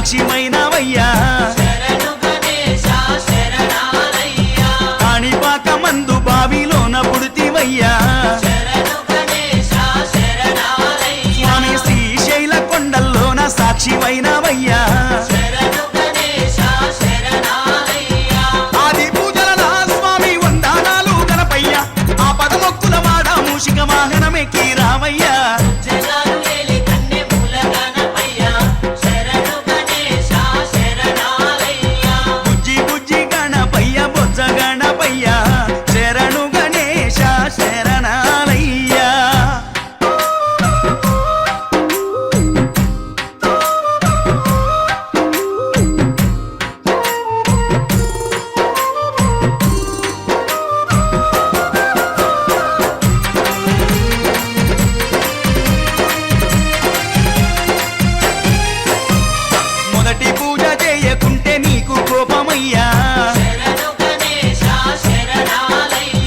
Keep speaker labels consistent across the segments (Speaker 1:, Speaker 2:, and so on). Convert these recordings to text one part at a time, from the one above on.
Speaker 1: సాక్షిమైనవయ్యా కాణిపాక మందు బావిలోన పుడితివయ్యా స్వామి శ్రీశైల కొండల్లోన సాక్షిమైనవయ్యా ఆది పూజల స్వామి వందనాలు గణపయ్య ఆ పదమొక్కుల వాడ మూషిక వాహనమెక్కి రామయ్యా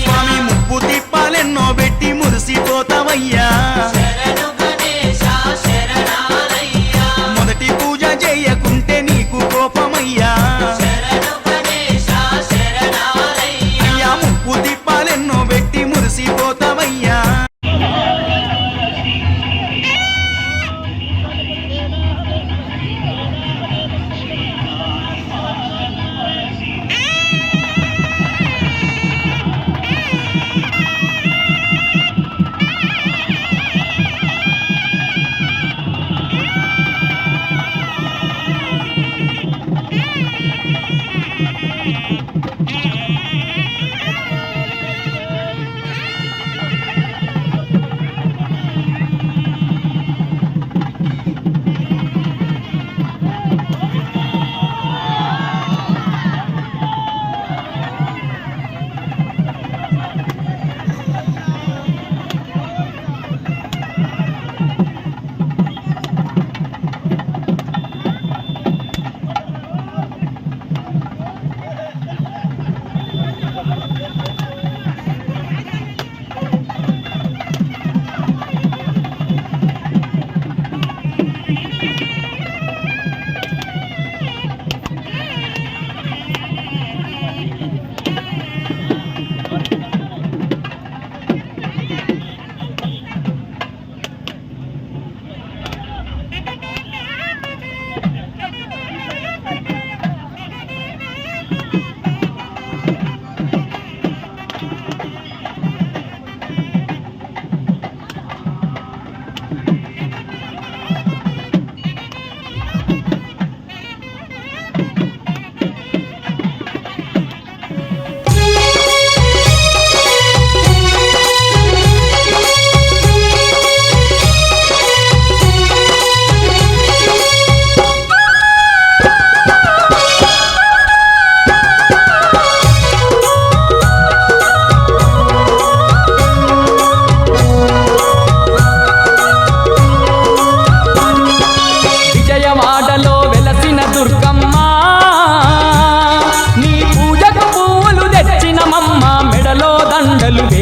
Speaker 1: స్వామి ముప్పు తిప్పాలెన్నో పెట్టి మురిసిపోతావయ్యా మొదటి పూజ చేయకుంటే నీకు కోపమయ్యా అయ్యా ముప్పు తిప్పాలెన్నో పెట్టి మురిసిపోతావయ్యా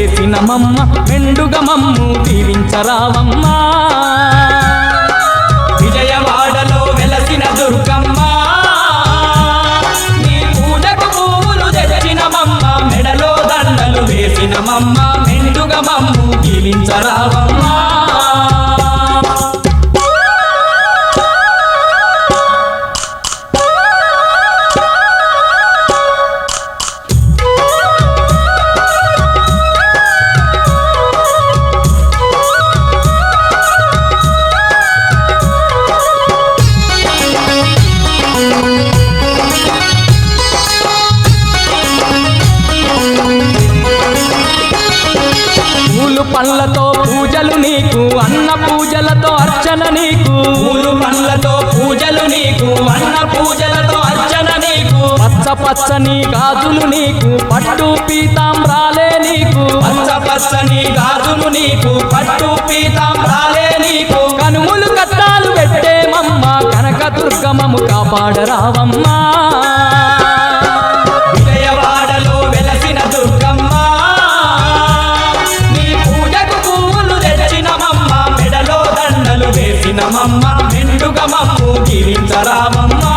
Speaker 2: వేసినమమ్మ మెండుగ మమ్ము దీవించరావమ్మ విజయవాడలో వెలసిన దుర్గమ్మ నీ పూజకు పూలు తెచ్చినమమ్మ మెడలో దండలు వేసినమమ్మ మెండుగ మమ్ము దీవించరావమ్మ పండ్లతో పూజలు నీకు అన్న పూజలతో అర్చన నీకు పూలు పండ్లతో పూజలు నీకు అన్న పూజలతో అర్చన నీకు పచ్చ పచ్చని గాజులు నీకు పట్టు పీతాంబ్రాలే నీకు పచ్చ పచ్చని గాజులు నీకు పట్టు పీతాంబ్రాలే నీకు కనుములు కట్టాలు పెట్టేమమ్మ కనక దుర్గమ్మము కాపాడరావమ్మా విజయవాడలో వెలసిన దుర్గమ్మ వేసినమమ్మ మెండుగ నిండుగా మమ్ము దీవించరామమ్మా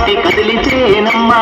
Speaker 3: బట్టి కదిలిచేనమ్మా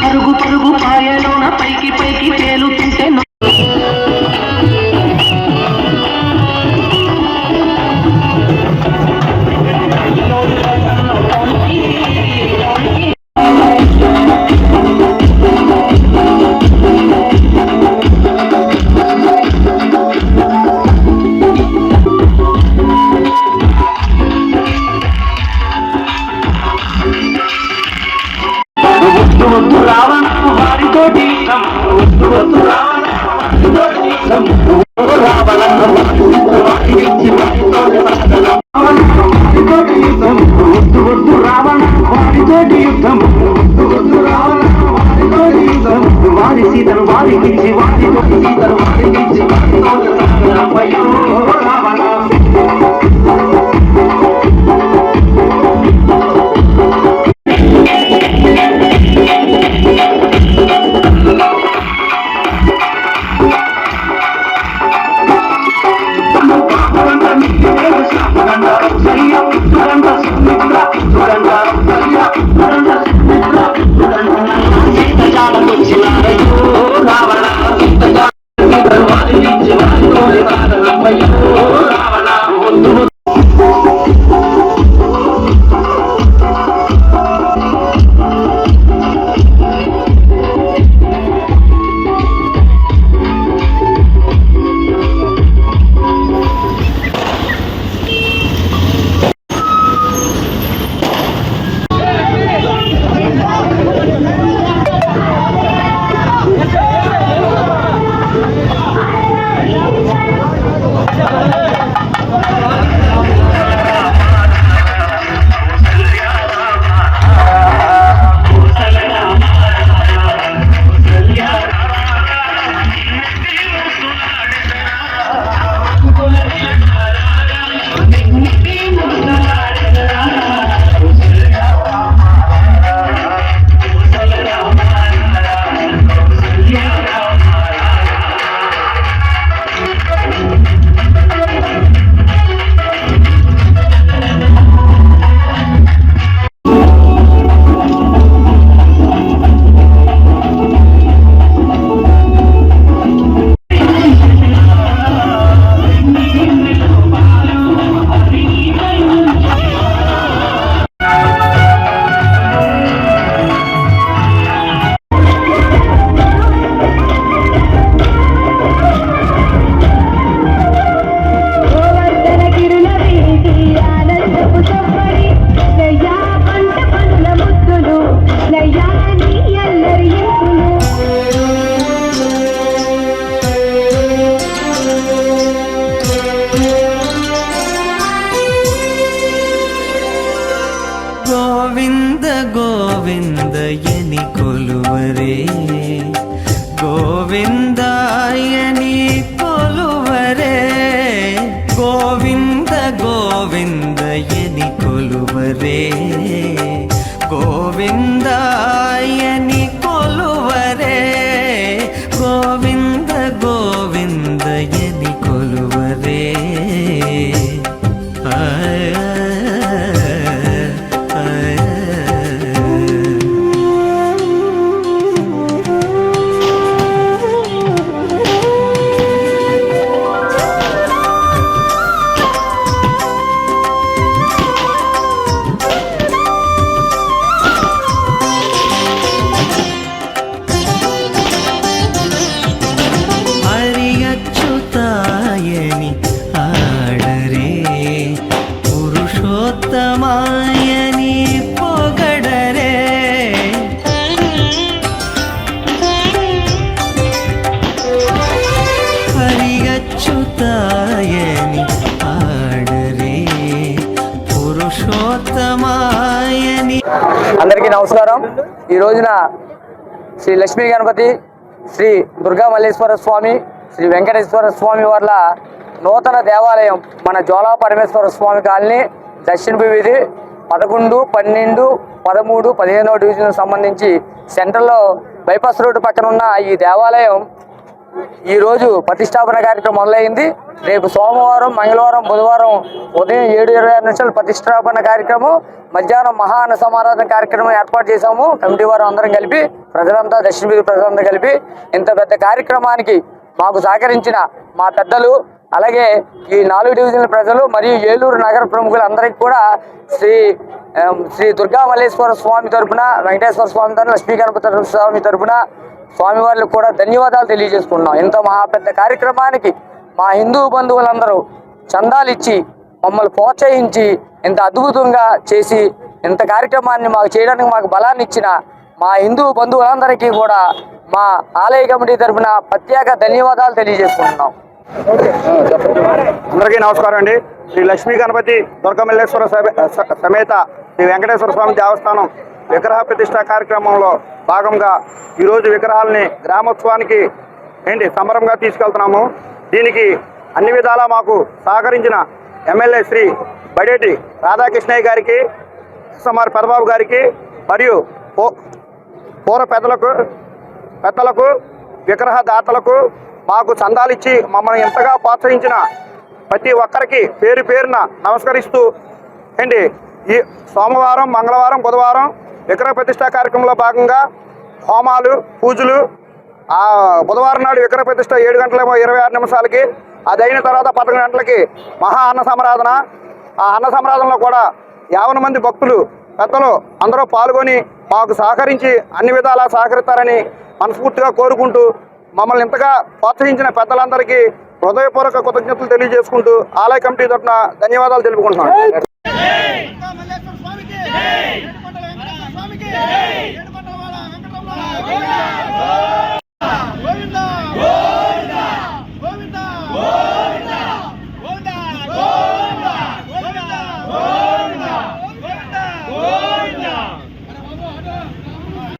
Speaker 3: పరుగు పరుగు పాయలోన పైకి పైకి తేలుతుంటే వద్దు రావణ వారితోటి వద్దు రావణ వద్దు రావణ వారితోటి యుద్ధం వారి సీతను వారికిచ్చి వారితో సీతను వారికిచ్చి రావణ
Speaker 1: గోవింద గోవిందయని కొలువరే గోవిందాయని కొలువరే గోవింద గోవిందయని కొలువరే గోవిందాయని కొలువరే గోవింద గోవిందయని కొలువరే
Speaker 4: అందరికీ నమస్కారం. ఈ రోజున శ్రీ లక్ష్మీ గణపతి, శ్రీ దుర్గా మల్లేశ్వర స్వామి, శ్రీ వెంకటేశ్వర స్వామి వార్ల నూతన దేవాలయం మన జ్వాలా పరమేశ్వర స్వామి కాలనీ దక్షిణ వీధి 11, 12, 13, 15వ డివిజన్ సంబంధించి సెంటర్లో బైపాస్ రోడ్డు పక్కన ఉన్న ఈ దేవాలయం ఈరోజు ప్రతిష్టాపన కార్యక్రమం మొదలైంది. రేపు సోమవారం, మంగళవారం, బుధవారం ఉదయం 7:26 ప్రతిష్టాపన కార్యక్రమం, మధ్యాహ్నం మహా అన్న సమారాధన కార్యక్రమం ఏర్పాటు చేశాము. కమిటీ వారు అందరం కలిపి, ప్రజలంతా, దక్షిణ వీధి ప్రజలంతా కలిపి ఇంత పెద్ద కార్యక్రమానికి మాకు సహకరించిన మా పెద్దలు, అలాగే ఈ 4 డివిజన్ల ప్రజలు మరియు ఏలూరు నగర ప్రముఖులందరికీ కూడా శ్రీ దుర్గా మల్లేశ్వర స్వామి తరపున, వెంకటేశ్వర స్వామి తరపున, లక్ష్మీ గణపతి స్వామి తరపున స్వామివారికి కూడా ధన్యవాదాలు తెలియజేసుకుంటున్నాం. ఇంత మహా పెద్ద కార్యక్రమానికి మా హిందూ బంధువులందరూ చందాలు ఇచ్చి మమ్మల్ని ప్రోత్సహించి ఇంత అద్భుతంగా చేసి ఇంత కార్యక్రమాన్ని మాకు చేయడానికి మాకు బలాన్ని ఇచ్చిన మా హిందూ బంధువులందరికీ కూడా మా ఆలయ కమిటీ తరఫున ప్రత్యేక ధన్యవాదాలు తెలియజేసుకుంటున్నాం.
Speaker 5: అందరికీ నమస్కారం అండి. శ్రీ లక్ష్మీ గణపతి దుర్గమల్లేశ్వర సమేత శ్రీ వెంకటేశ్వర స్వామి దేవస్థానం విగ్రహ ప్రతిష్ట కార్యక్రమంలో భాగంగా ఈరోజు విగ్రహాలని గ్రామోత్సవానికి సంబరంగా తీసుకెళ్తున్నాము. దీనికి అన్ని విధాలా మాకు సహకరించిన ఎమ్మెల్యే శ్రీ బడేటి రాధాకృష్ణయ్య గారికి, ఎస్ఎంఆర్ పెదబాబు గారికి మరియు పూర్వ పెద్దలకు విగ్రహ దాతలకు మాకు చందాలిచ్చి మమ్మల్ని ఎంతగా ప్రోత్సహించిన ప్రతి ఒక్కరికి పేరు పేరున నమస్కరిస్తూ ఈ సోమవారం, మంగళవారం, బుధవారం విగ్రహ ప్రతిష్ట కార్యక్రమంలో భాగంగా హోమాలు, పూజలు, బుధవారం నాడు విగ్రహ ప్రతిష్ట 7:26 అది అయిన తర్వాత 11 గంటలకి మహా అన్న సమారాధన. ఆ అన్న సమారాధనలో కూడా 50 మంది భక్తులు, పెద్దలు అందరూ పాల్గొని మాకు సహకరించి అన్ని విధాలా సహకరిస్తారని మనస్ఫూర్తిగా కోరుకుంటూ, మమ్మల్ని ఇంతగా ప్రోత్సహించిన పెద్దలందరికీ హృదయపూర్వక కృతజ్ఞతలు తెలియజేసుకుంటూ ఆలయ కమిటీ తరఫున ధన్యవాదాలు తెలుపుకుంటున్నాను.